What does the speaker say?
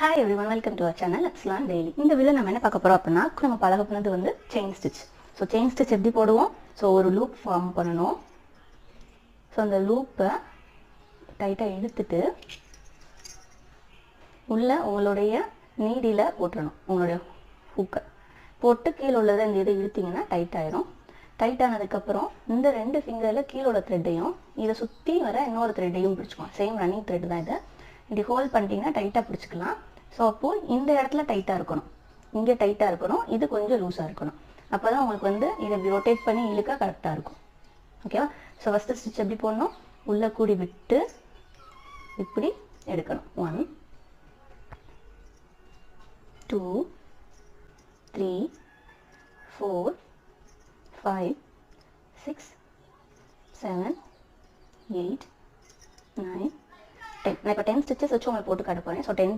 Hi everyone, welcome to our channel. Let's learn daily. இந்த வீடியோல நம்ம என்ன பார்க்க போறோம் அப்படினா நம்ம பழக போறது வந்து chain stitch. So chain stitch எப்படி போடுவோம்? சோ ஒரு லூப் ஃபார்ம் பண்ணனும். சோ அந்த லூப்பை டைட்டா இழுத்துட்டு உள்ள உங்களுடைய நீடில போட்றணும். உங்களுடைய ஹூக்க போட்டு கீழ உள்ளத இந்த இதை இழுத்தீங்கன்னா டைட் ஆயிடும். டைட் ஆனதுக்கு அப்புறம் இந்த ரெண்டு ஃபிங்கர்ல கீழ உள்ள த்ரெட்டையும் இத சுத்தி வர இன்னொரு த்ரெட்டையும் பிடிச்சுக்கோங்க. சேம் ரன்னிங் த்ரெட் தான் இது. இப்படி ஹோல்ட் பண்ணிட்டீங்கன்னா டைட்டா பிடிச்சுக்கலாம். சோ அப்போ இந்த இடத்துல டைட்டா இருக்கணும். இங்க டைட்டா இருக்கணும். இது கொஞ்சம் லூசா இருக்கணும். அப்பதான் உங்களுக்கு வந்து இத ரொட்டேட் பண்ணி இழுக்க கரெக்ட்டா இருக்கும். ஓகேவா? சோ ஃபர்ஸ்ட் ஸ்டிட்ச் எப்படி போடணும்? உள்ள கூடி விட்டு இப்படி எடுக்கணும். 1 2 3 4 5 6 7 8 9 10. நான் இப்ப 10 ஸ்டிச்சஸ் வச்சு உங்களுக்கு போட்டு காட்ட போறேன். சோ 10